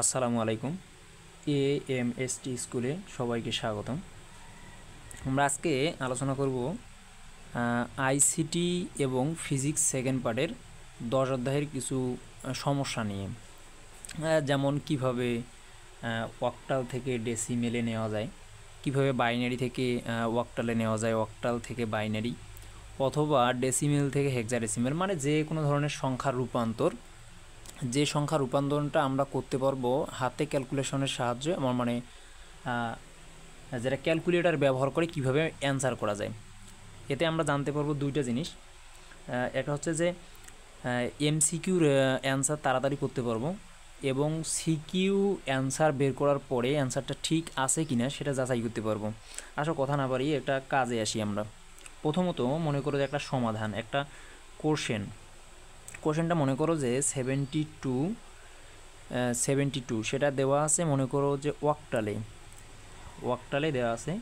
আসসালামু আলাইকুম। এএমএসটি স্কুলে সবাইকে স্বাগতম। আমরা আজকে আলোচনা করব আইসিটি এবং ফিজিক্স সেকেন্ড পার্টের 10 অধ্যায়ের কিছু সমস্যা নিয়ে, যেমন কিভাবে অক্টাল থেকে ডেসিমেলে নেওয়া যায়, কিভাবে বাইনারি থেকে অক্টালে নেওয়া যায়, অক্টাল থেকে বাইনারি, অথবা ডেসিমেল থেকে হেক্সাডেসিমেল, মানে যে কোনো ধরনের সংখ্যার রূপান্তর, যে সংখ্যা রূপান্তরণটা আমরা করতে পারবো হাতে ক্যালকুলেশনের সাহায্যে, আমার মানে যেটা ক্যালকুলেটর ব্যবহার করে কিভাবে অ্যান্সার করা যায়। এতে আমরা জানতে পারবো দুইটা জিনিস। একটা হচ্ছে যে এমসিকিউর অ্যান্সার তাড়াতাড়ি করতে পারবো, এবং সিকিউ অ্যান্সার বের করার পরে অ্যান্সারটা ঠিক আছে কি না সেটা যাচাই করতে পারবো। আসলে কথা না বাড়িয়ে একটা কাজে আসি আমরা। প্রথমত মনে করো যে একটা সমাধান, একটা কোশ্চেনটা মনে করো যে 72 সেটা দেওয়া আছে, মনে করো যে ওয়াক্টালে দেওয়া আছে।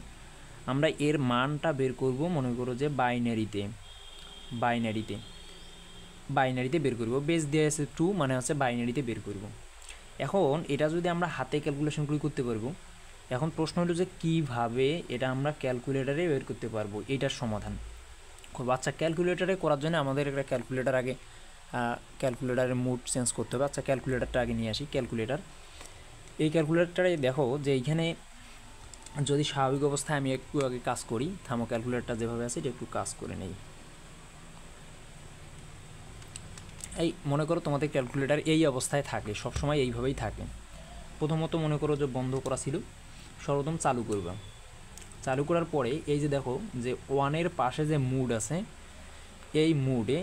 আমরা এর মানটা বের করব, মনে করো যে বাইনারিতে বের করব। বেস দেওয়া আছে 2, মানে হচ্ছে বাইনারিতে বের করব। এখন এটা যদি আমরা হাতে ক্যালকুলেশনগুলি করতে পারবো, এখন প্রশ্ন হলো যে কীভাবে এটা আমরা ক্যালকুলেটারে বের করতে পারবো এটার সমাধান। আচ্ছা, ক্যালকুলেটারে করার জন্য আমাদের একটা ক্যালকুলেটারের মুড চেঞ্জ করতে হবে। আচ্ছা, ক্যালকুলেটারটা আগে নিয়ে আসি। এই ক্যালকুলেটারে দেখো যে এইখানে যদি স্বাভাবিক অবস্থায় আমি একটু আগে কাজ করি, থামো, ক্যালকুলেটারটা যেভাবে আছে এটা একটু কাজ করে নেই। এই মনে করো তোমাদের ক্যালকুলেটার এই অবস্থায় থাকে, সবসময় এইভাবেই থাকে। প্রথমত মনে করো যে বন্ধ করা ছিল, সর্বপ্রথম চালু করবা। চালু করার পরে এই যে দেখো যে 1-এর পাশে যে মুড আছে, এই মুডে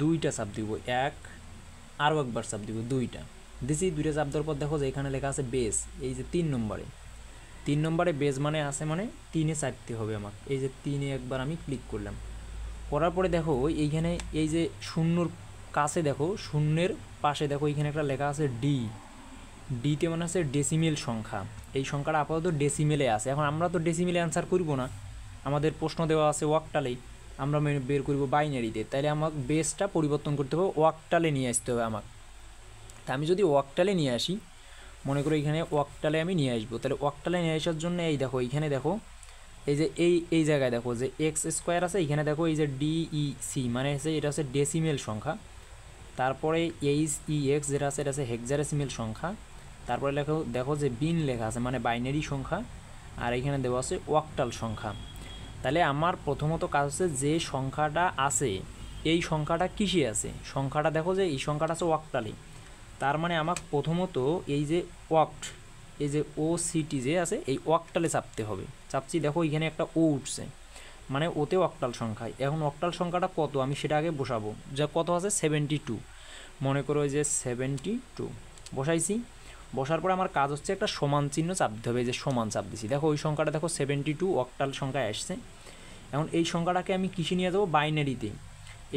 2টা চাপ দিব, আরও একবার চাপ দিব, 2টা চাপ দেওয়ার পর দেখো যে এখানে লেখা আছে বেস। এই যে 3 নম্বরে বেস মানে আছে, মানে 3-এ চাপতে হবে আমাকে। এই যে 3-এ একবার আমি ক্লিক করলাম, করার পরে দেখো এইখানে এই যে শূন্যর কাছে দেখো, শূন্যের পাশে দেখো এইখানে একটা লেখা আছে ডিতে, মানে আছে ডেসিমেল সংখ্যা। এই সংখ্যাটা আপাতত ডেসিমেলে আছে। এখন আমরা তো ডেসিমেলে অ্যান্সার করব না, আমাদের প্রশ্ন দেওয়া আছে ওয়াক্টালেই, আমরা বের করব বাইনারিতে। তাইলে আমাকে বেসটা পরিবর্তন করতে হবে, ওয়াক্টালে নিয়ে আসতে হবে আমাকে। তা আমি যদি ওয়াক্টালে নিয়ে আসি, মনে করো এখানে ওয়াক্টালে আমি নিয়ে আসবো, তাহলে ওয়াক্টালে নিয়ে আসার জন্য এই দেখো এইখানে দেখো এই যে এই জায়গায় দেখো যে এক্স স্কোয়ার আছে, এইখানে দেখো এই যে ডিইসি, মানে হচ্ছে এটা হচ্ছে ডেসিমেল সংখ্যা। তারপরে এইচ যেটা আছে এটা আছে হেক্সাডেসিমেল সংখ্যা। তারপরে দেখো যে বিন লেখা আছে, মানে বাইনারি সংখ্যা। আর এখানে দেওয়া আছে ওয়াক্টাল সংখ্যা। তাহলে আমার প্রথমত কাজ হচ্ছে যে সংখ্যাটা আছে, এই সংখ্যাটা কিসে আছে, সংখ্যাটা দেখো যে এই সংখ্যাটা আছে ওয়াক্টালে। তার মানে আমার প্রথমত এই যে এই যে ও সিটি যে আছে, এই ওয়াক্টালে চাপতে হবে। চাপছি, দেখো এখানে একটা ও উঠছে, মানে ওতে অক্টাল সংখ্যায়। এখন অক্টাল সংখ্যাটা কত আমি সেটা আগে বসাবো, যা কত আছে 72। মনে করো এই যে 72 বসাইছি। বসার পরে আমার কাজ হচ্ছে একটা সমান চিহ্ন চাপ দিতে হবে। এই যে সমান চাপ দিছি, দেখো ওই সংখ্যাটা দেখো 72 অক্টাল সংখ্যায় আসছে। এখন এই সংখ্যাটাকে আমি কিসে নিয়ে যাবো, বাইনারিতে।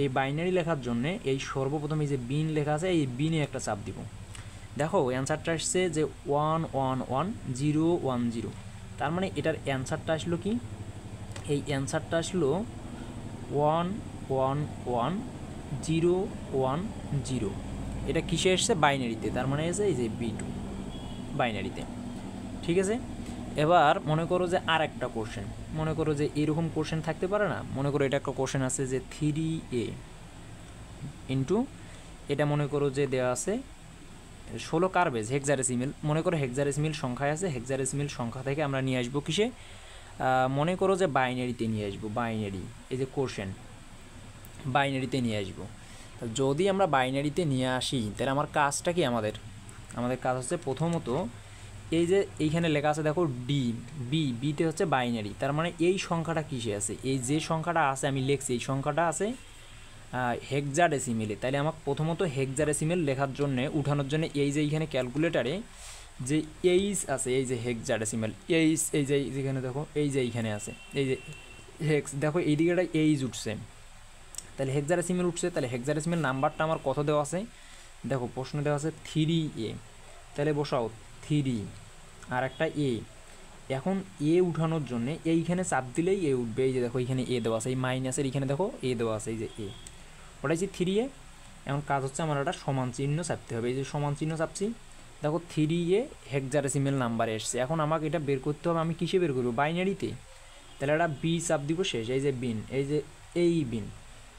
এই বাইনারি লেখার জন্য এই সর্বপ্রথম এই যে বিন লেখা আছে, এই বিনে একটা চাপ দিব। দেখো অ্যান্সারটা আসছে যে 111010। তার মানে এটার অ্যান্সারটা আসলো কি, এই অ্যান্সারটা আসলো 111010। এটা কিসে এসছে, বাইনারিতে। তার মানে এসে এই যে B2 বাইনারিতে। ঠিক আছে, এবার মনে করো যে আর একটা কোশ্চেন, মনে করো যে এরকম কোশ্চেন থাকতে পারে না। মনে করো এটা একটা কোশ্চেন আছে যে 3A ইন্টু, এটা মনে করো যে দেওয়া আছে 16 কার্বেজ হেক্সাডেসিমেল। মনে করো হেক্সাডেসিমেল সংখ্যায় আছে, হেক্সাডেসিমেল সংখ্যা থেকে আমরা নিয়ে আসবো কিসে, মনে করো যে বাইনারিতে নিয়ে আসবো। বাইনারি, এই যে কোশ্চেন বাইনারিতে নিয়ে আসবো। যদি আমরা বাইনারিতে নিয়ে আসি তাহলে আমার কাজটা কি, আমাদের কাজ হচ্ছে প্রথমত এই যে এইখানে লেখা আছে দেখো বিতে হচ্ছে বাইনারি। তার মানে এই সংখ্যাটা কিসে আছে, এই যে সংখ্যাটা আছে আমি লিখছি, এই সংখ্যাটা আছে হেক্সাডেসিমেলে। তাহলে আমাকে প্রথমত হেক্সাডেসিমেল লেখার জন্য, উঠানোর জন্য এই যে এইখানে ক্যালকুলেটারে যে এইচ আছে, এই যে হেক্সাডেসিমেল এইচ, এই যে যেখানে দেখো এই যে এইখানে আছে এই যে হেক্স, দেখো এই দিকে একটা এইচ উঠছে, তাহলে হেক্সাডেসিমেল উঠছে। তাহলে হেক্সাডেসিমেল নাম্বারটা আমার কত দেওয়া আছে, দেখো প্রশ্ন দেওয়া আছে 3A। তাহলে বসাও 3 আর একটা A। এখন এ উঠানোর জন্য এইখানে চাপ দিলেই এ উঠবে। এই যে দেখো এইখানে এ দেওয়া আছে, এই মাইনাসের এখানে দেখো এ দেওয়া আছে, এই যে এ ওটাই যে 3A। এখন কাজ হচ্ছে আমার একটা সমান চিহ্ন চাপতে হবে। এই যে সমান চিহ্ন চাপছি, দেখো 3 হেক্সাডেসিমেল নাম্বারে এসছে। এখন আমাকে এটা বের করতে হবে, আমি কিসে বের করবো? বাইনারিতে। তাহলে একটা বি চাপ দিব, শেষ। এই যে বিন, এই বিন,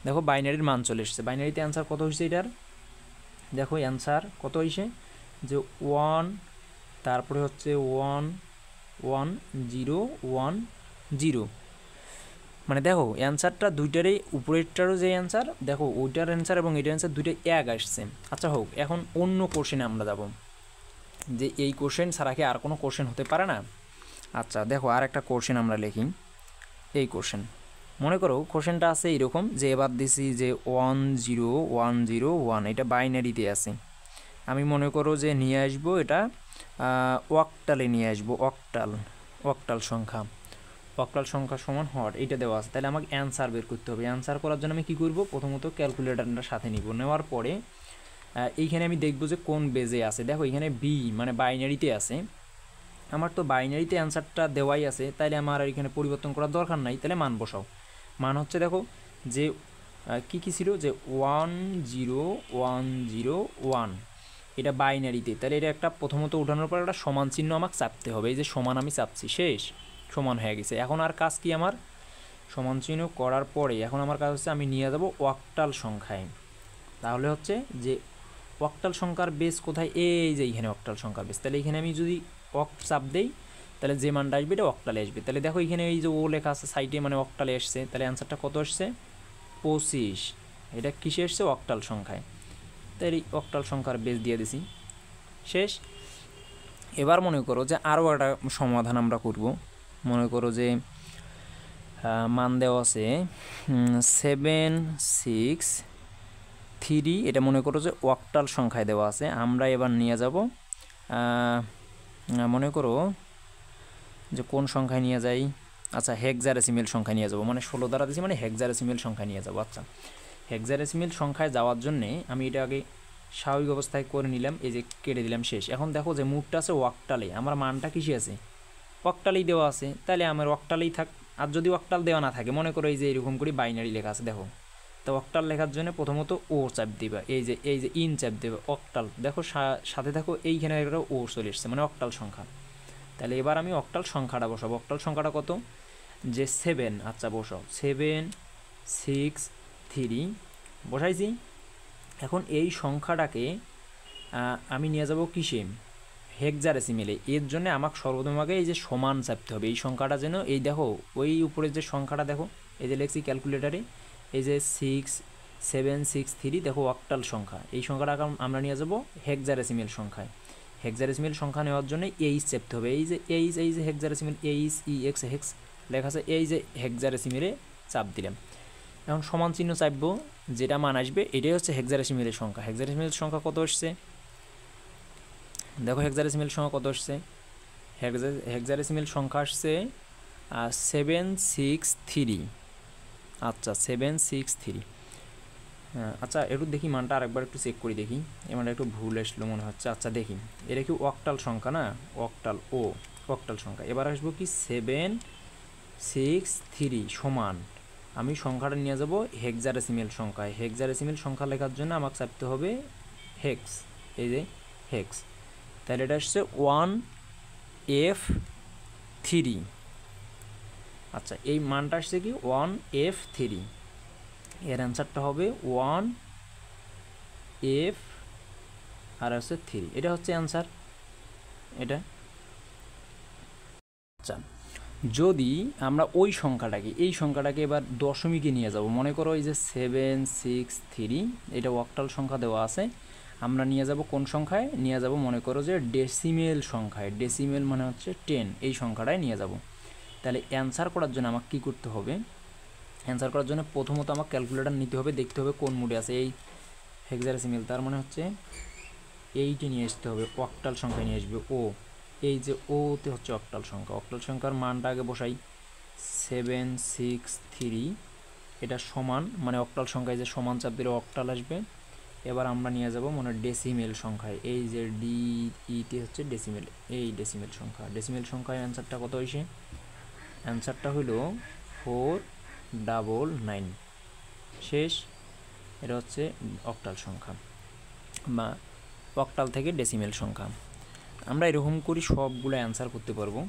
দেখো বাইনারির মান চলে এসছে। বাইনারিতে অ্যান্সার কত হয়েছে এটার? দেখো অ্যান্সার কত হয়েছে যে 1, তারপরে হচ্ছে 1 1 0 1 0। মানে দেখো অ্যান্সারটা দুইটারই, উপরেরটারও যে অ্যান্সার দেখো ওইটার অ্যান্সার এবং এটার অ্যান্সার দুইটাই এক আসছে। আচ্ছা হোক, এখন অন্য কোশ্চেনে আমরা যাব, যে এই কোশ্চেন ছাড়া কি আর কোনো কোশ্চেন হতে পারে না? আচ্ছা দেখো আর একটা কোশ্চেন আমরা লিখি। এই কোশ্চেন মনে করো কোশ্চেনটা আছে এরকম, যে এবার দিছি যে 1 0 1 0 1, এটা বাইনারিতে আছে। আমি মনে করো যে নিয়ে আসবো এটা অক্টালে নিয়ে আসবো, অক্টাল সংখ্যা। অক্টাল সংখ্যা সমান হট, এটা দেওয়া আছে। তাহলে আমাকে অ্যান্সার বের করতে হবে। অ্যান্সার করার জন্য আমি কী করব? প্রথমত ক্যালকুলেটারটা সাথে নিব, নেওয়ার পরে এইখানে আমি দেখব যে কোন বেজে আছে। দেখো এখানে বি মানে বাইনারিতে আছে, আমার তো বাইনারিতে অ্যান্সারটা দেওয়াই আছে, তাইলে আমার আর এখানে পরিবর্তন করার দরকার নাই। তাহলে মান বসাও। মান হচ্ছে দেখো যে কী কী ছিল, যে 1 0 1 0 1, এটা বাইনারিতে। তাহলে এটা একটা প্রথমত উঠানোর পর একটা সমান চিহ্ন আমাকে চাপতে হবে। এই যে সমান আমি চাপছি, শেষ, সমান হয়ে গেছে। এখন আর কাজ কি আমার? সমান চিহ্ন করার পরে এখন আমার কাজ হচ্ছে আমি নিয়ে যাব অক্টাল সংখ্যায়। তাহলে হচ্ছে যে অক্টাল সংখ্যার বেস কোথায়? এই যে এইখানে অক্টাল সংখ্যার বেস। তাহলে এখানে আমি যদি চাপ দেই, তাহলে যে মানটা আসবে এটা অক্টালে আসবে। তাহলে দেখো এখানে এই যে ও লেখা আছে সাইডে, মানে অক্টালে এসছে। তাহলে অ্যান্সারটা কত আসছে? 25। এটা কিসে এসছে? অক্টাল সংখ্যায়। তাই এই অক্টাল সংখ্যার বেস দিয়ে দিছি, শেষ। এবার মনে করো যে আরও একটা সমাধান আমরা করব। মনে করো যে মান দেওয়া আছে 7 6 3, এটা মনে করো যে অক্টাল সংখ্যায় দেওয়া আছে। আমরা এবার নিয়ে যাব, মনে করো যে কোন সংখ্যায় নিয়ে যাই? আচ্ছা হেক্সাডেসিমেল সংখ্যায় নিয়ে যাব, মানে 16 দ্বারা দিছি, মানে হেক্সাডেসিমেল সংখ্যায় নিয়ে যাব। আচ্ছা হেক্সাডেসিমেল সংখ্যায় যাওয়ার জন্যে আমি এটা আগে স্বাভাবিক অবস্থায় করে নিলাম, এই যে কেটে দিলাম, শেষ। এখন দেখো যে মুখটা আছে অক্টালে, আমার মানটা কিসে আছে? অক্টালেই দেওয়া আছে, তাহলে আমার অক্টালেই থাক। আর যদি অক্টাল দেওয়া না থাকে, মনে করো এই যে এরকম করে বাইনারি লেখা আছে, দেখো তো অক্টাল লেখার জন্য প্রথমত ও চাপ দিবা, এই যে ইন চাপ দেবে, অক্টাল। দেখো সাথে দেখো এইখানে একটা ও চলে এসছে, মানে অক্টাল সংখ্যা। তাহলে এবার আমি অক্টাল সংখ্যাটা বসাবো। অক্টাল সংখ্যাটা কত? যে 7। আচ্ছা বসাও, 7 6 3 বসাইছি। এখন এই সংখ্যাটাকে আমি নিয়ে যাব কিসে? হেক্সাডেসিমেলে। এর জন্য আমাকে সর্বপ্রথম আগে এই যে সমান চাপতে হবে। এই সংখ্যাটা যেন, এই দেখো ওই উপরের যে সংখ্যাটা দেখো, এই যে লিখছি ক্যালকুলেটারে, এই যে 6 7 6 3, দেখো অক্টাল সংখ্যা। এই সংখ্যাটা আমরা নিয়ে যাব হেক্সাডেসিমেল সংখ্যায়। হেক্সাডেসিমেল সংখ্যা নেওয়ার জন্য এইচ চাপতে হবে। এই যে হেক্সাডেসিমেল, EX হেক্স লেখা আছে, এই যে হেক্সাডেসিমেলে চাপ দিলাম। এখন সমান চিহ্ন চাপবো, যেটা মান আসবে এটাই হচ্ছে হেক্সাডেসিমেলের সংখ্যা। হেক্সাডেসিমেল সংখ্যা কত আসছে? দেখো হেক্সাডেসিমেল সংখ্যা কত আসছে? হেক্সাডেসিমেল সংখ্যা আসছে 7 6 3। আচ্ছা 7 6 3। আচ্ছা একটু দেখি মানটা আরেকবার একটু চেক করে দেখি, এই মানটা একটু ভুল আসলো মনে হচ্ছে। আচ্ছা দেখি, এটা কি অক্টাল সংখ্যা না? অক্টাল সংখ্যা। এবার আসবো কি 7 6 3 সমান, আমি সংখ্যাটা নিয়ে যাব হেক্সাডেসিমেল সংখ্যায়। হেক্সাডেসিমেল সংখ্যা লেখার জন্য আমাকে চাপতে হবে হেক্স, এই যে হেক্স। তাহলে এটা আসছে 1F3। আচ্ছা এই মানটা আসছে কি 1F3, এর অ্যান্সারটা হবে 1F আর হচ্ছে 3, এটা হচ্ছে অ্যান্সার এটা। আচ্ছা যদি আমরা ওই সংখ্যাটাকে, এই সংখ্যাটাকে এবার দশমিকে নিয়ে যাব, মনে করো এই যে 7 6 3, এটা অক্টাল সংখ্যা দেওয়া আছে, আমরা নিয়ে যাব কোন সংখ্যায়? নিয়ে যাব মনে করো যে ডেসিমেল সংখ্যায়। ডেসিমেল মানে হচ্ছে 10, এই সংখ্যাটায় নিয়ে যাব। তাহলে অ্যান্সার করার জন্য আমাকে কী করতে হবে? অ্যান্সার করার জন্য প্রথমত আমাকে ক্যালকুলেটার নিতে হবে, দেখতে হবে কোন মুডে আছে। এই হেক্সাডেসিমেল, তার মানে হচ্ছে এইটি নিয়ে আসতে হবে, অক্টাল সংখ্যায় নিয়ে আসবে ও। এই যে ওতে হচ্ছে অক্টাল সংখ্যা। অক্টাল সংখ্যার মানটা আগে বসাই 7 6 3, এটা সমান, মানে অক্টাল সংখ্যায় যে সমান চাপ দিলে অক্টাল আসবে। এবার আমরা নিয়ে যাব মনে ডেসিমেল সংখ্যায়, এই যে ডিইটি হচ্ছে ডেসিমেল, এই ডেসিমেল সংখ্যা। ডেসিমেল সংখ্যায় অ্যান্সারটা কত হয়েছে? অ্যান্সারটা হলো 499, শেষ। এটা হচ্ছে অক্টাল সংখ্যা বা অক্টাল থেকে ডেসিমেল সংখ্যা। আমরা এরকম করি সবগুলো অ্যান্সার করতে পারবো।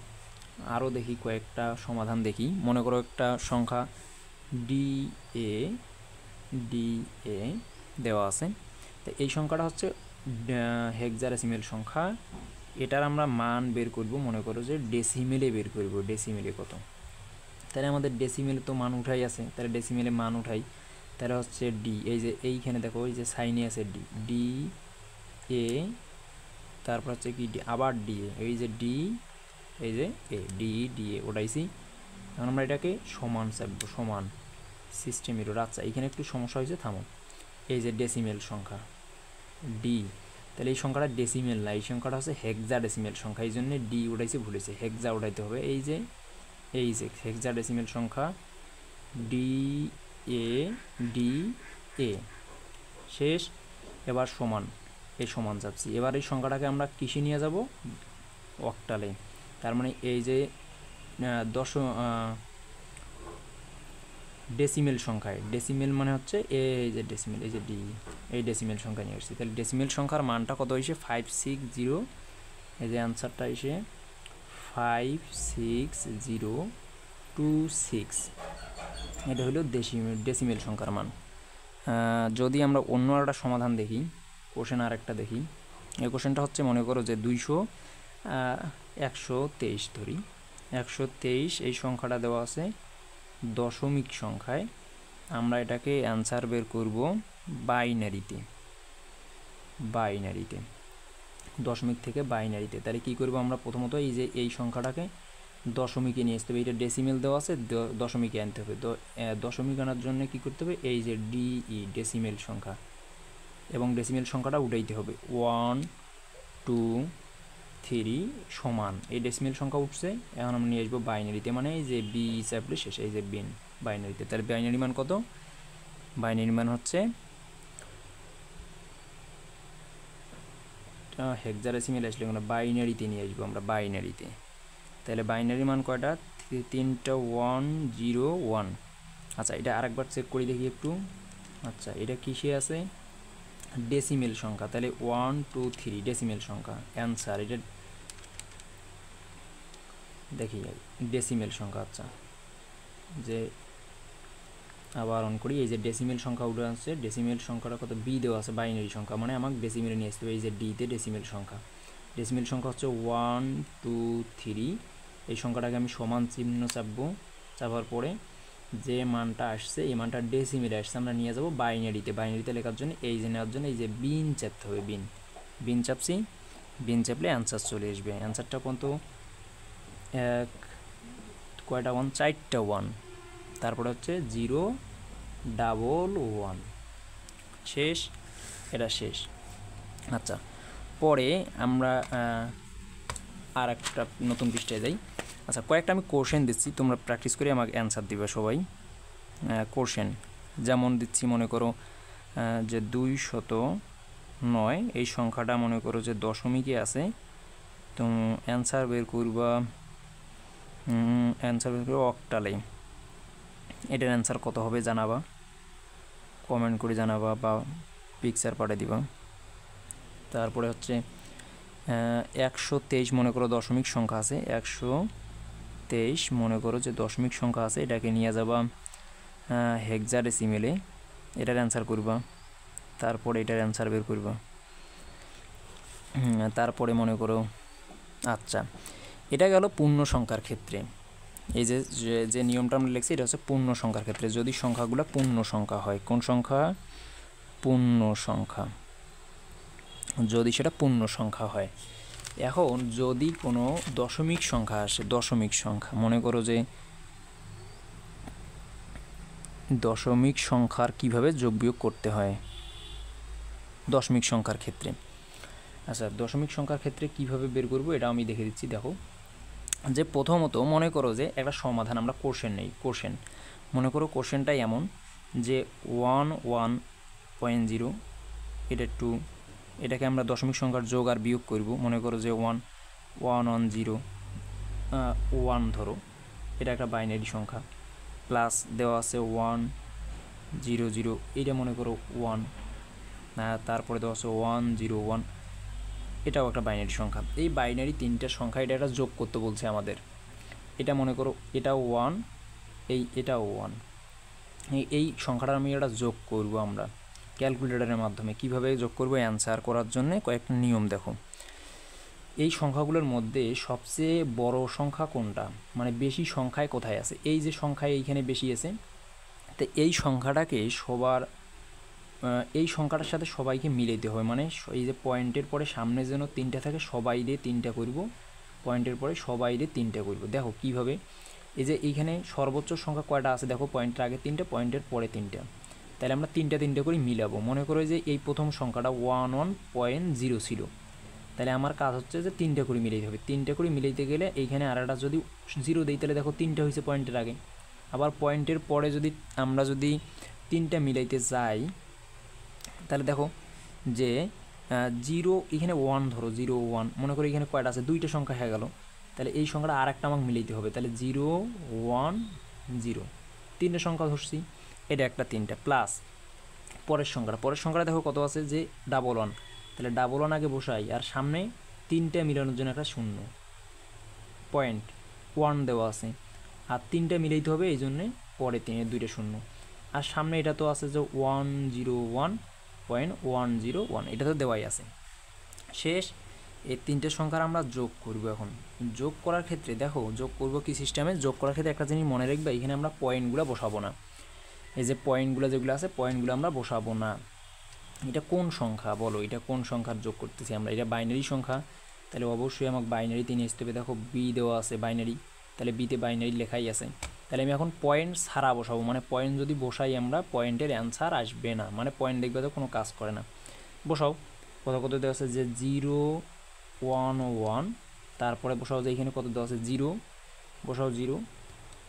আরও দেখি কয়েকটা সমাধান দেখি। মনে করো একটা সংখ্যা ডি এ দেওয়া আছে, তো এই সংখ্যাটা হচ্ছে হেক্সাডেসিমেল সংখ্যা। এটার আমরা মান বের করব, মনে করো যে ডেসিমেলে বের করব, ডেসিমেলে কত। তাহলে আমাদের ডেসিমেলে তো মান উঠাই আছে, তাহলে ডেসিমেলে মান উঠাই। তাহলে হচ্ছে ডি, এই যে এইখানে দেখো এই যে সাইনে আছে ডি এ, তারপর হচ্ছে কি আবার ডি এ, এই যে ডি, এই যে এ, ডি এ ওটাইছি। এখন আমরা এটাকে সমান চাপবো, সমান সিস্টেম এরর। আচ্ছা এখানে একটু সমস্যা হয়েছে, থামো। এই যে ডেসিমেল সংখ্যা ডি, তাহলে এই সংখ্যাটা ডেসিমেল না, এই সংখ্যাটা হচ্ছে হেক্সাডেসিমেল সংখ্যা, এই জন্য ডি উঠাইছে, ভুলেছে, হেক্সা উঠাইতে হবে। এই যে হেক্সাডেসিমেল সংখ্যা ডি এ শেষ। এবার সমান, এই সমান চাপছি। এবার এই সংখ্যাটাকে আমরা কিসে নিয়ে যাব, অক্টালে। তার মানে এই যে ডেসিমেল সংখ্যায়, ডেসিমেল মানে হচ্ছে এই যে ডেসিমেল, এই যে ডি, এই ডেসিমেল সংখ্যা নিয়ে আসছি। তাহলে ডেসিমেল সংখ্যার মানটা কত হয়েছে 560, এই যে অ্যান্সারটা এসে 56026। এটা হলো ডেসিমেল সংখ্যার মান। যদি আমরা অন্য একটা সমাধান দেখি, কোশ্চেন আর একটা দেখি। এই কোশ্চেনটা হচ্ছে মনে করো যে 123 ধরি, 123 এই সংখ্যাটা দেওয়া আছে দশমিক সংখ্যায়। আমরা এটাকে অ্যান্সার বের করব বাইনারিতে, দশমিক থেকে বাইনারিতে। তাহলে কী করব আমরা, প্রথমত এই যে এই সংখ্যাটাকে দশমিকে নিয়ে আসতে হবে। এটা ডেসিমেল দেওয়া আছে, দশমিকে আনতে হবে। দশমিক আনার জন্য কী করতে হবে, এই যে ডিই ডেসিমেল সংখ্যা, এবং ডেসিমেল সংখ্যাটা উঠাইতে হবে 1 2 3 সমান, এই ডেসিমেল সংখ্যা উঠছে। এখন আমরা নিয়ে আসবো বাইনারিতে, মানে এই যে বি চাপলে শেষ, এই যে বিন বাইনারিতে। তাহলে বাইনারি মান কত, বাইনারি মান হচ্ছে হেক্সাডেসিমেল আসলে আমরা বাইনারিতে নিয়ে আসবো, আমরা বাইনারিতে। তাহলে বাইনারি মান কয়টা, 3টা 1 0 1। আচ্ছা এটা আরেকবার চেক করে দেখি একটু। আচ্ছা এটা কিসে আছে, ডেসিমেল সংখ্যা। তাহলে 1 2 3 ডেসিমেল সংখ্যা অ্যান্সার, এটা দেখি ডেসিমেল সংখ্যা। আচ্ছা যে আবার অন করি, এই যে ডেসিমেল সংখ্যা উঠে আসছে, ডেসিমেল সংখ্যাটা কত, বি দেওয়া আছে বাইনারি সংখ্যা, মানে আমাকে ডেসিমেলে নিয়ে আসতে হবে। এই যে ডিতে ডেসিমেল সংখ্যা, ডেসিমেল সংখ্যা হচ্ছে 1 2 3। এই সংখ্যাটাকে আমি সমান চিহ্ন চাপবো, চাপার পরে যে মানটা আসছে, এই মানটা ডেসিমেলে আসছে, আমরা নিয়ে যাব বাইনারিতে। বাইনারিতে লেখার জন্য এই যে নেওয়ার জন্য এই যে বিন চাপতে হবে, বিন চাপছি, বিন চাপলে অ্যান্সার চলে আসবে। অ্যান্সারটা কত, কয়টা 1, 4টা 1, তারপরে হচ্ছে 0 1 শেষ, এটা শেষ। আচ্ছা পরে আমরা আর একটা নতুন পৃষ্ঠায় যাই। আচ্ছা কয়েকটা আমি কোশ্চেন দিচ্ছি, তোমরা প্র্যাকটিস করে আমাকে অ্যান্সার দিবে সবাই। কোশ্চেন যেমন দিচ্ছি, মনে করো যে 209 এই সংখ্যাটা মনে করো যে দশমিকে আছে, তো অ্যান্সার বের করবা, অক্টালে। এটার অ্যান্সার কত হবে জানাবা, কমেন্ট করে জানাবা বা পিকচার পাঠিয়ে দিবা। তারপরে হচ্ছে 123 মনে করো দশমিক সংখ্যা আছে, 123 মনে করো যে দশমিক সংখ্যা আছে, এটাকে নিয়ে যাবা হেক্সাডেসিমেলে, এটার অ্যান্সার করবা। তারপরে এটার অ্যান্সার বের করবা। তারপরে মনে করো, আচ্ছা এটা গেল পূর্ণ সংখ্যার ক্ষেত্রে। এই যে নিয়মটা আমরা লিখছি, এটা হচ্ছে পূর্ণ সংখ্যার ক্ষেত্রে, যদি সংখ্যাগুলো পূর্ণ সংখ্যা হয়। কোন সংখ্যা, পূর্ণ সংখ্যা, যদি সেটা পূর্ণ সংখ্যা হয়। এখন যদি কোনো দশমিক সংখ্যা আসে, দশমিক সংখ্যা মনে করো যে দশমিক সংখ্যার কিভাবে যোগ বিয়োগ করতে হয় দশমিক সংখ্যার ক্ষেত্রে। আচ্ছা দশমিক সংখ্যার ক্ষেত্রে কিভাবে বের করব এটা আমি দেখে দিচ্ছি। দেখো যে প্রথমত মনে করো যে একটা সমাধান, আমরা কোশ্চেন নেই। কোশ্চেন মনে করো কোশ্চেনটাই এমন যে 1 1.0, এটা 2, এটাকে আমরা দশমিক সংখ্যার যোগ আর বিয়োগ করব। মনে করো যে 1 1 1 0 1 ধরো, এটা একটা বাইনারি সংখ্যা, প্লাস দেওয়া আছে 1 0 0, এইটা মনে করো 1, তারপরে দেওয়া আছে 1 0 1, এটাও একটা বাইনারি সংখ্যা। এই বাইনারি তিনটা সংখ্যা এটা একটা যোগ করতে বলছে আমাদের। এটা মনে করো এটাও 1, এটাও 1। এই সংখ্যাটা আমি এটা যোগ করব আমরা ক্যালকুলেটরের মাধ্যমে। কিভাবে যোগ করব অ্যান্সার করার জন্য কয়েকটা নিয়ম দেখো। এই সংখ্যাগুলোর মধ্যে সবচেয়ে বড় সংখ্যা কোনটা, মানে বেশি সংখ্যায় কোথায় আছে। এই যে সংখ্যায় এইখানে বেশি আছে, তো এই সংখ্যাটাকে এই সংখ্যাটার সাথে সবাইকে মিলাইতে হবে। মানে এই যে পয়েন্টের পরে সামনে যেন 3টা থাকে, সবাই দিয়ে 3টা করব, পয়েন্টের পরে সবাই দিয়ে 3টা করব। দেখো কিভাবে, এই যে এইখানে সর্বোচ্চ সংখ্যা কয়টা আছে দেখো, পয়েন্টের আগে 3টা, পয়েন্টের পরে 3টা, তাহলে আমরা 3টা করে মিলাবো। মনে করো যে এই প্রথম সংখ্যাটা 11.0 ছিল, তাহলে আমার কাজ হচ্ছে যে 3টা করে মিলাইতে হবে। 3টা করে মিলাইতে গেলে এইখানে আর একটা যদি 0 দিই, তাহলে দেখো 3টা হয়েছে পয়েন্টের আগে। আবার পয়েন্টের পরে আমরা যদি 3টা মিলাইতে যাই, তাহলে দেখো যে 0 এখানে 1 ধরো, 0 1 মনে করি এখানে কয়টা আছে, 2টা সংখ্যা হয়ে গেল। তাহলে এই সংখ্যাটা আর একটা আমাকে মিলাইতে হবে, তাহলে 0 1 0, 3টা সংখ্যা ধরছি, এটা একটা 3টা প্লাস পরের সংখ্যাটা দেখো কত আছে, যে 11, তাহলে 11 আগে বসাই, আর সামনে 3টা মিলানোর জন্য একটা 0, পয়েন্ট 1 দেওয়া আছে, আর 3টা মিলাইতে হবে, এই জন্যে পরে 2টা 0, আর সামনে এটা তো আছে যে 101.101, এটা তো দেওয়াই আছে। শেষ, এই 3টে সংখ্যার আমরা যোগ করব। এখন যোগ করার ক্ষেত্রে দেখো যোগ করব কি সিস্টেমে, যোগ করার ক্ষেত্রে একটা জিনিস মনে রাখবে, এখানে আমরা পয়েন্টগুলো বসাবো না। এই যে পয়েন্টগুলো যেগুলো আছে, পয়েন্টগুলো আমরা বসাবো না। এটা কোন সংখ্যা বলো, এটা কোন সংখ্যার যোগ করতেছি আমরা, এটা বাইনারি সংখ্যা, তাহলে অবশ্যই আমাকে বাইনারিতে নিয়ে আসতে হবে। দেখো বি দেওয়া আছে বাইনারি, তাহলে বিতে বাইনারি লেখাই আছে, তাহলে আমি এখন পয়েন্ট ছাড়া বসাবো। মানে পয়েন্ট যদি বসাই আমরা, পয়েন্টের অ্যান্সার আসবে না, মানে পয়েন্ট দেখবে তো কোনো কাজ করে না। বসাও, কত দেওয়া আছে যে 0 1 1, তারপরে বসাও যে এখানে কত দেওয়া আছে 0, বসাও 0,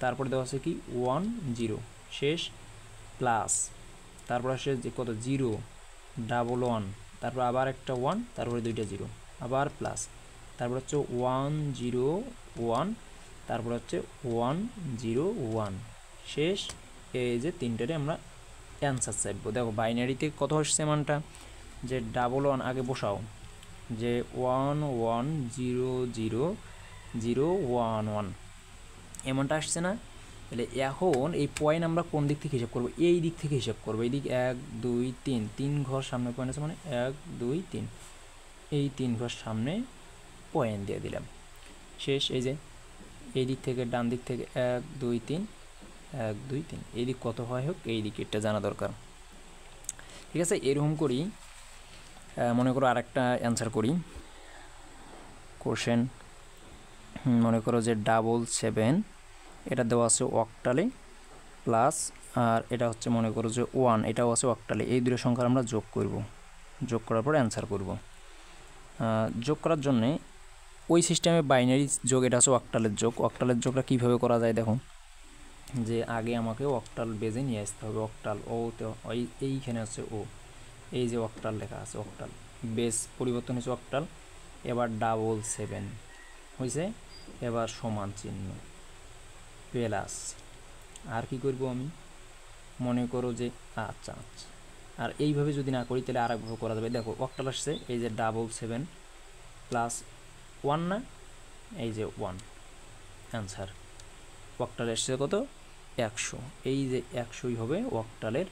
তারপরে দেওয়া আছে কি 1 0, শেষ প্লাস, তারপর আসে যে কত 0 11, তারপর আবার একটা 1, তারপরে 2টা 0, আবার প্লাস, তারপর হচ্ছে 1 0 1, তারপর হচ্ছে 1 0 1, শেষ। এই যে 3টারে আমরা অ্যান্সার চাইবো। দেখো বাইনারিতে কত আসছে মানটা, যে 11 আগে বসাও, যে 1 1 0 0 0 1 1, এমনটা আসছে না। তাহলে এখন এই পয়েন্ট আমরা কোন দিক থেকে হিসাব করবো, এই দিক থেকে হিসাব করবো। এই দিক 1 2 3, 3 ঘর সামনে পয়েন্ট আছে, মানে 1 2 3, এই 3 ঘর সামনে পয়েন্ট দিয়ে দিলাম, শেষ। এই যে এই দিক থেকে ডান দিক থেকে 1 2 3 1 2 3, এই দিক কত হয় হোক, এই দিক এটা জানা দরকার। ঠিক আছে, এরকম করি। মনে করো আরেকটা অ্যান্সার করি, কোশ্চেন মনে করো যে 7 এটা দেওয়া আছে অক্টালে প্লাস, আর এটা হচ্ছে মনে করো যে 1, এটাও আছে অক্টালে। এই দুটো সংখ্যার আমরা যোগ করব, যোগ করার পরে অ্যান্সার করব। যোগ করার জন্যে ওই সিস্টেমে বাইনারি যোগ, এটা হচ্ছে অক্টালের যোগ। অক্টালের যোগটা কীভাবে করা যায় দেখো, যে আগে আমাকে অক্টাল বেজে নিয়ে আসতে হবে। অক্টাল ওতে এইখানে হচ্ছে ও, এই যে অক্টাল লেখা আছে, অক্টাল বেস পরিবর্তন হয়েছে অক্টাল। এবার 7 হয়েছে, এবার সমান চিহ্ন প্লাস, আর কি করব আমি, মনে করো যে আচ্ছা, আর এইভাবে যদি না করি তাহলে আরেকভাবে করা যাবে। দেখো অক্টাল আসছে, এই যে 7 প্লাস 1 না, এই যে 1, অ্যান্সার অক্টাল এসছে কত 100, এই যে 100ই হবে অক্টালের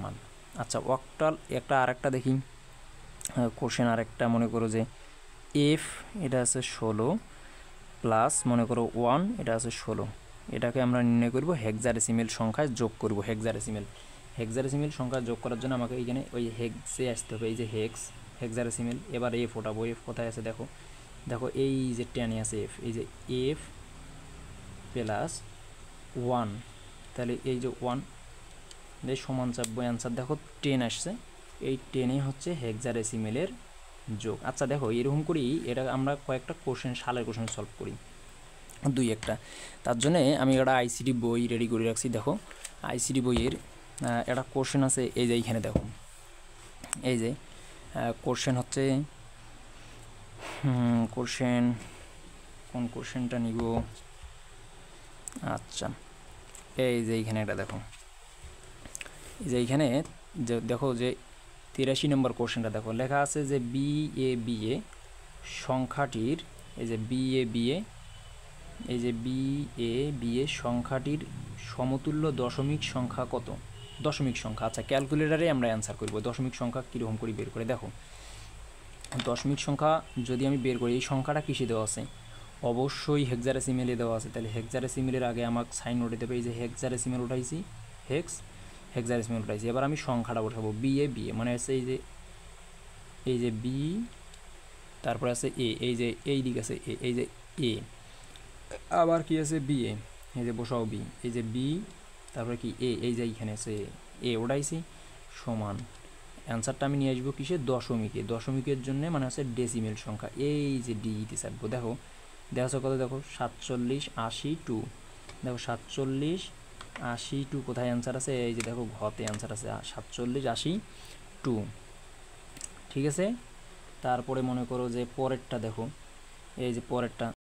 মান। আচ্ছা অক্টাল আরেকটা দেখি কোশ্চেন, আরেকটা মনে করো যে এফ, এটা আছে 16 প্লাস মনে করো 1, এটা আছে 16, এটাকে আমরা নির্ণয় করব হেক্সাডেসিমেল সংখ্যায় যোগ করব। হেক্সাডেসিমেল সংখ্যা যোগ করার জন্য আমাকে এইখানে ওই হেক্সে আসতে হবে, এই যে হেক্সাডেসিমেল। এবার এফ ওঠাবো, এফ কোথায় আছে দেখো, এই যে টেনে আছে এফ, এই যে এফ প্লাস 1, তাহলে এই যে 1 সমান চাপবো, অ্যান্সার দেখো 10 আসছে। এই 10ই হচ্ছে হেক্সাডেসিমেলের যোগ। আচ্ছা দেখো এরকম করি, এটা আমরা কয়েকটা কোশ্চেন, সালের কোশ্চেন সলভ করি 2-1টা। তার জন্যে আমি একটা আইসিডি বই রেডি করে রাখছি। দেখো আইসিডি বইয়ের একটা কোশ্চেন আছে, এই যে এইখানে দেখো, এই যে কোশ্চেন হচ্ছে কোশ্চেন, কোন কোশ্চেনটা নিব, আচ্ছা এই যে এইখানে এটা দেখো, এই যে এইখানে যে দেখো যে 83 নম্বর কোশ্চেনটা দেখো, লেখা আছে যে বি এ সংখ্যাটির এই যে বিএ বিএ এই যে বিএ বিএ সংখ্যাটির সমতুল্য দশমিক সংখ্যা কত? দশমিক সংখ্যা। আচ্ছা, ক্যালকুলেটারে আমরা অ্যান্সার করব। দশমিক সংখ্যা কীরকম করে বের করে দেখো। দশমিক সংখ্যা যদি আমি বের করি, এই সংখ্যাটা কিসে দেওয়া আছে? অবশ্যই হেক্সাডেসিমেলে দেওয়া আছে। তাহলে হেক্সাডেসিমেলের আগে আমাকে সাইন নোটে দেবে। এই যে হেক্সাডেসিমেল উঠাইছি, হেক্সাডেসিমেল উঠাইছি। এবার আমি সংখ্যাটা বসাবো বিএ বিএ, মানে আছে এই যে বি, তারপরে আছে এ, এই যে এই দিক আছে এ, এই যে এ, আবার কি আছে বিএ, এই যে বসাও বি, এই যে বি, তারপরে কি এ, এই যে এইখানে আছে এ ওঠাইছি, সমান অ্যান্সারটা আমি নিয়ে আসবো কিসে? দশমিকে। দশমিকের জন্য মানে হচ্ছে ডেসিমেল সংখ্যা, এই যে ডিতে চাপবো। দেখো দেখো কত, দেখো 4782। দেখো 4782 কোথায় অ্যান্সার আছে? এই যে দেখো ঘতে অ্যান্সার আছে 4782। ঠিক আছে, তারপরে মনে করো যে পরেরটা দেখো, এই যে পরেরটা